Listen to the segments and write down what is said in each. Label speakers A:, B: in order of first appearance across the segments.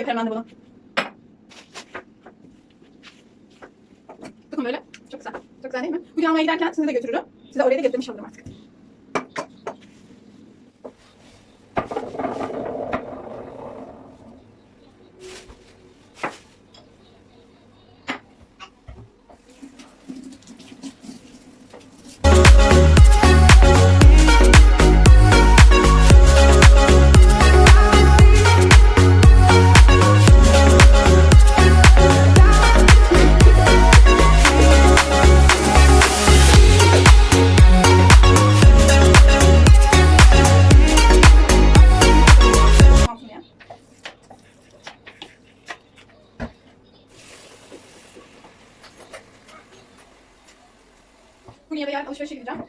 A: yaparım ben de bunu. Bakın böyle. Çok güzel. Çok güzel değil mi? Bugün almaya giderken size de götürürüm. Size oraya da götürmüş olurum artık. Bugün ya da yarın alışverişe gideceğim.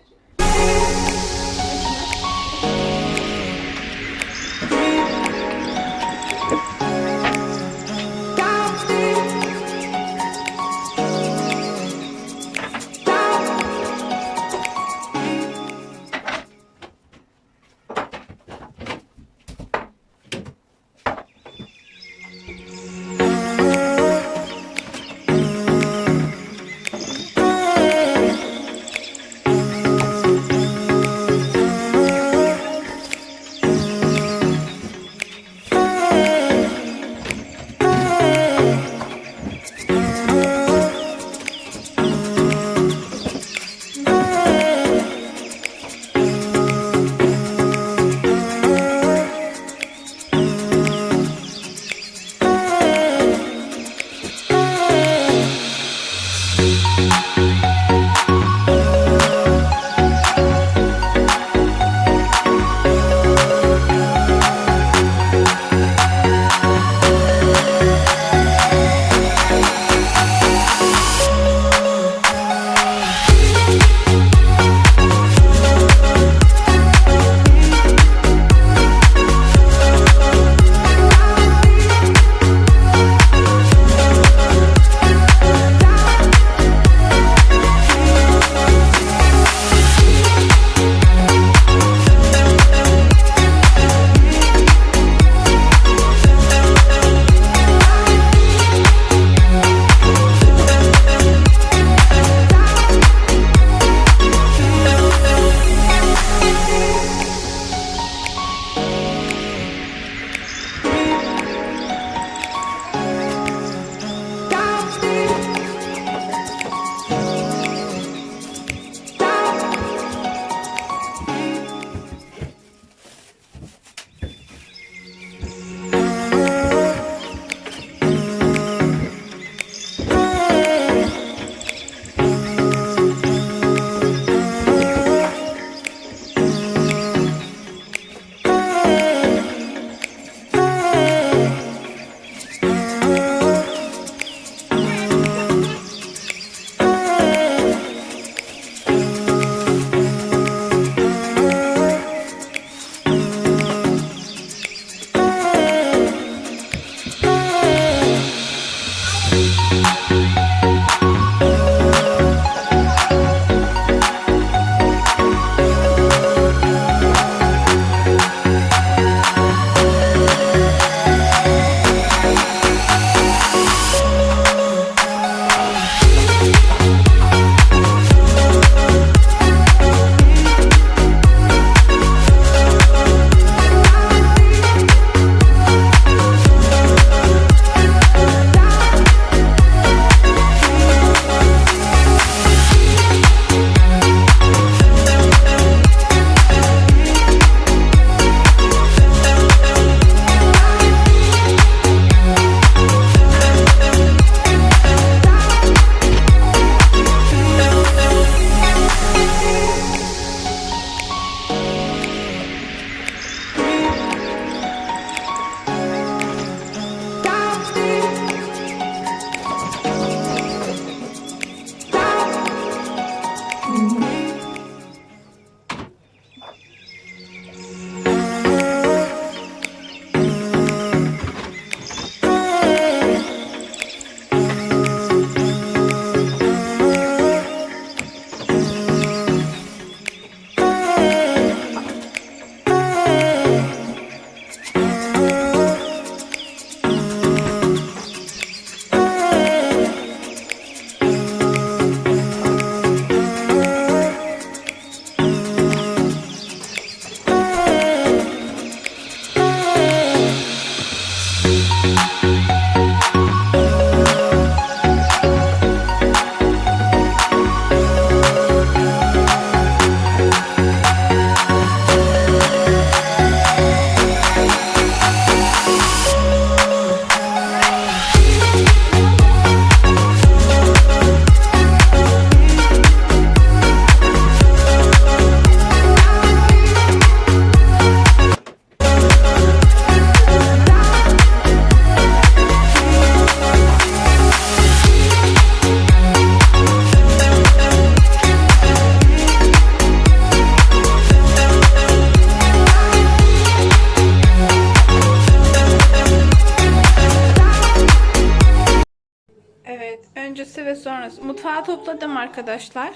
B: sonrası. Mutfağı topladım arkadaşlar.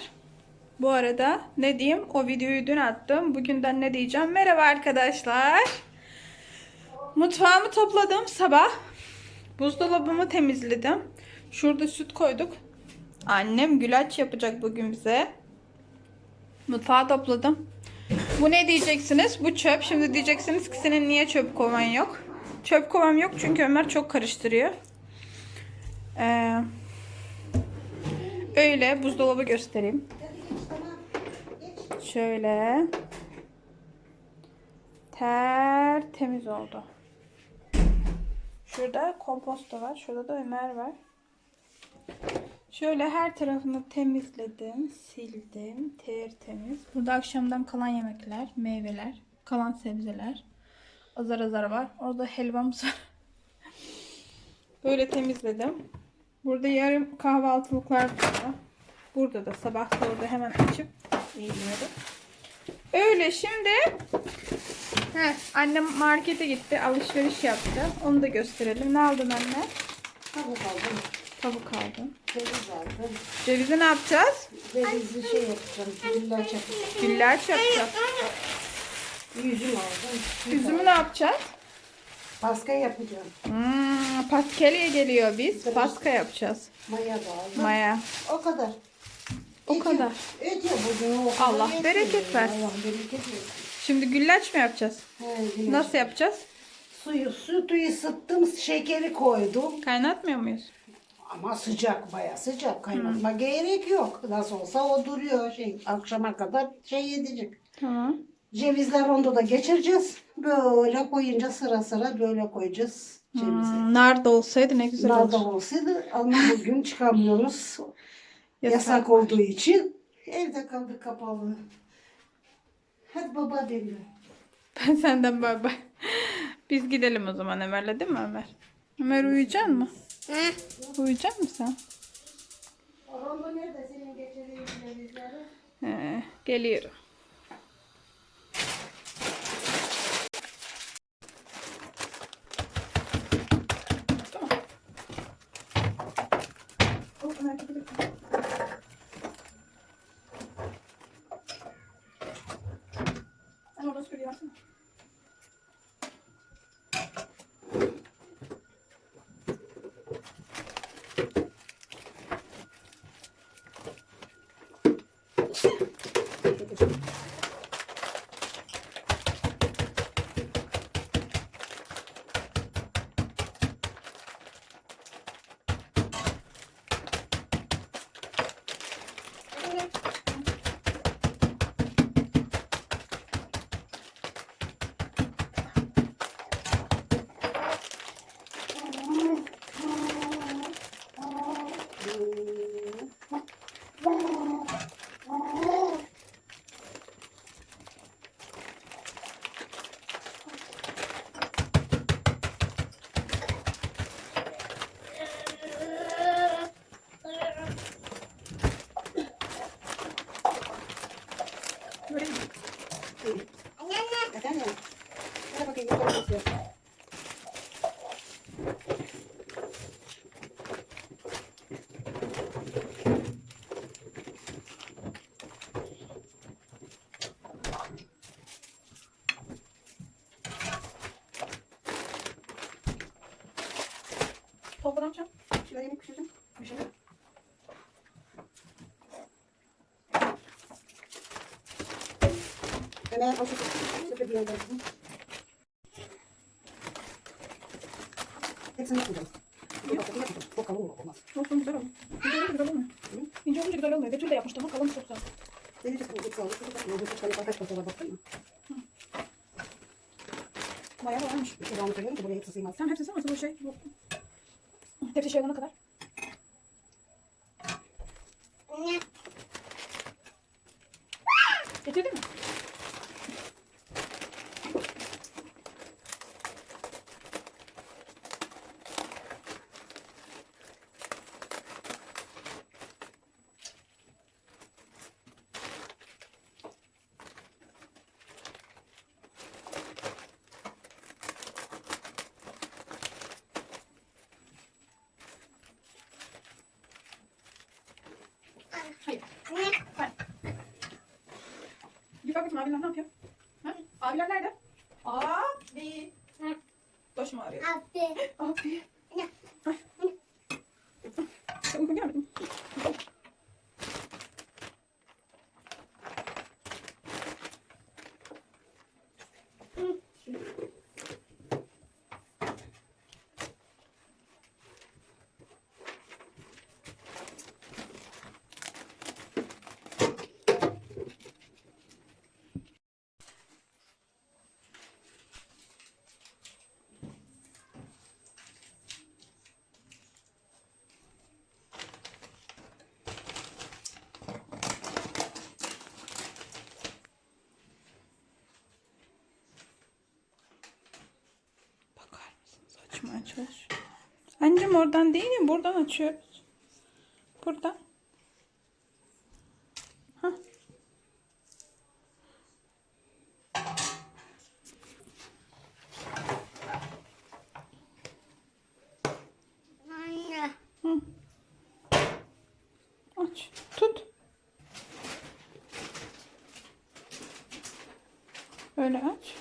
B: Bu arada ne diyeyim? O videoyu dün attım. Bugünden ne diyeceğim? Merhaba arkadaşlar. Mutfağımı topladım sabah. Buzdolabımı temizledim. Şurada süt koyduk. Annem güllaç yapacak bugün bize. Mutfağı topladım. Bu ne diyeceksiniz? Bu çöp. Şimdi diyeceksiniz ki senin niye çöp kovan yok? Çöp kovam yok çünkü Ömer çok karıştırıyor. Öyle buzdolabı göstereyim. Şöyle. Tertemiz oldu. Şurada kompost da var. Şurada da Ömer var. Şöyle her tarafını temizledim, sildim, tertemiz. Burada akşamdan kalan yemekler, meyveler, kalan sebzeler. Azar azar var. Orada helvamız var. Böyle temizledim. Burada yarım kahvaltılıklar var. Burada da sabah orada hemen açıp yiyorum. Öyle şimdi annem markete gitti, alışveriş yaptı. Onu da gösterelim. Ne aldın anne?
C: Tavuk aldım.
B: Tavuk aldım.
C: Ceviz aldım.
B: Cevizi ne yapacağız?
C: Cevizli şey yapacağım. Güllaç yapacağım.
B: Güllaç yapacağız.
C: Üzüm aldım.
B: Üzümü ne yapacağız?
C: Paska yapacağım.
B: Paskeliye geliyor biz. Paska yapacağız.
C: Maya da aldım.
B: Maya.
C: O kadar.
B: O kadar.
C: Ötüyor bugün. O kadar
B: Allah
C: yetiyor
B: bereket
C: yani.
B: versin.
C: Allah bereket versin.
B: Şimdi güllaç mı yapacağız?
C: Güllaç.
B: Nasıl yapacağız?
C: Sütü ısıttım. Şekeri koydum.
B: Kaynatmıyor muyuz?
C: Ama sıcak. Bayağı sıcak. Kaynatma gerek yok. Nasıl olsa o duruyor. Akşama kadar edecek.
B: Tamam.
C: Cevizler onda da geçireceğiz. Böyle koyunca sıra sıra böyle koyacağız cevizi.
B: Nar da olsaydı ne güzel
C: Nar da
B: olur.
C: olsaydı ama bugün çıkamıyoruz. Yasak
B: var.
C: olduğu için evde kaldık kapalı. Hadi baba benimle.
B: Ben senden baba. Biz gidelim o zaman Ömer'le, değil mi Ömer? Ömer uyuyacak mı? Uyuyacak mısın sen?
C: Rondo nerede senin geçirdiğin cevizleri?
B: Geliyorum. Tamam. Ömer gidelim. Sen orada süpürge yapsana.
C: Efendim? Hadi bakayım yukarı basıyor.
A: Topla ne yapacağım? Şuraya yemek pişireceğim. Pişireceğim.
C: Ömer o süpürge yandarsın. Hepsini yapacağız. Çok kalın olmaz.
A: Olsun güzel olur. İnce olunca güzel olmuyor. İnce olunca güzel olmuyor. Betül de yapmıştı ama kalın çok güzel.
C: Deniz çok sağlıklı. Kaç pasara baktın mı?
A: Bayağı varmış.
C: Devamı söylüyorum ki buraya hepsi sığmaz.
A: Sen hepsi sığmasın bu şey. Bu. Tepsi şey olana kadar. Getirdin mi? Hayır. Hayır. Bir bak bakayım abiler ne yapıyor? Ha? Abiler nerede? Abi. Başım ağrıyor. Abi. Abi. Ay. Sen uykun gelmedi mi?
B: Bakar mısınız? Açmaya çalışıyorum. Anneciğim oradan değil mi? Buradan açıyoruz. Buradan. Hah. Hı. Aç. Tut. Böyle aç.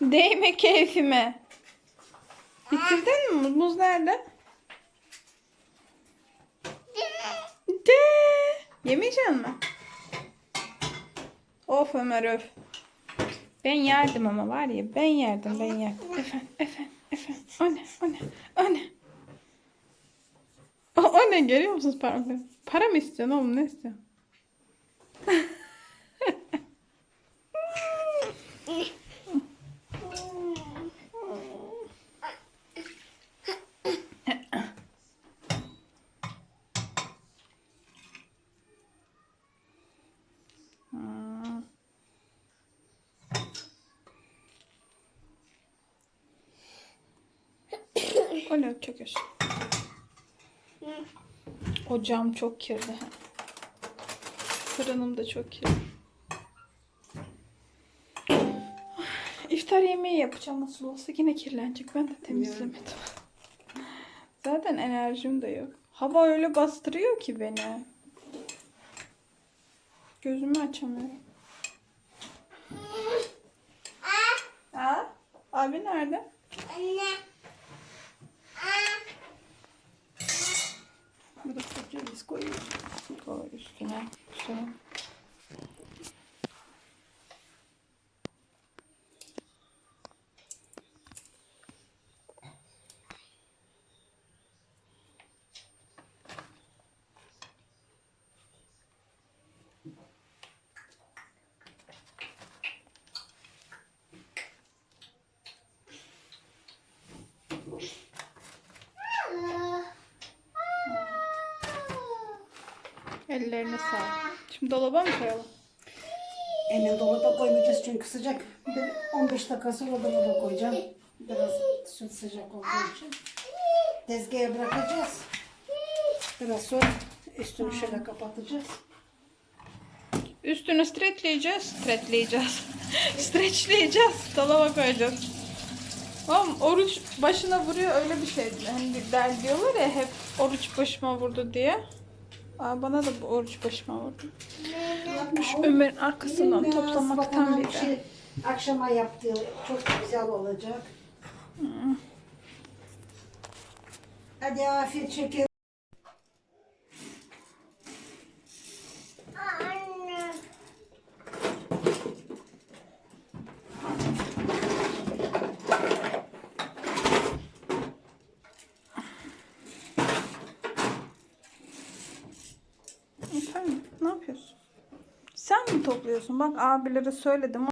B: Değme keyfime. Bitirdin mi? Muz nerede? De. Yemeyecek mi? Of Ömer öf. Ben yerdim ama var ya ben yerdim. Efendim. O ne? O ne görüyor musunuz parmakları? Para mı istiyorsun oğlum ne istiyorsun? O ne çekiyorsun? O cam çok kirli. Fırınım da çok kirli. İftar yemeği yapacağım nasıl olsa yine kirlenecek. Ben de temizlemedim. Zaten enerjim de yok. Hava öyle bastırıyor ki beni. Gözümü açamıyorum. Abi nerede?
D: Anne.
B: Burada ceviz koyuyoruz. Koy üstüne. Şöyle. Ellerine sağlık. Şimdi dolaba mı koyalım?
C: Hemen dolaba koymayacağız çünkü sıcak. Bir 15 dakikası o dolaba koyacağım. Biraz süt sıcak olduğu için. Tezgaha bırakacağız. Biraz sonra üstünü şöyle kapatacağız.
B: Üstünü streçleyeceğiz. Dolaba koyacağız. Oğlum oruç başına vuruyor öyle bir şey. Hani der diyorlar ya hep oruç başıma vurdu diye. Bana da bu oruç başıma vurdu. Şu Ömer'in arkasından
C: Biraz
B: toplamaktan
C: bakalım,
B: biri.
C: akşama yaptığı çok güzel olacak. Hadi afiyet şeker.
B: Efendim, ne yapıyorsun? Sen mi topluyorsun? Bak abilere söyledim.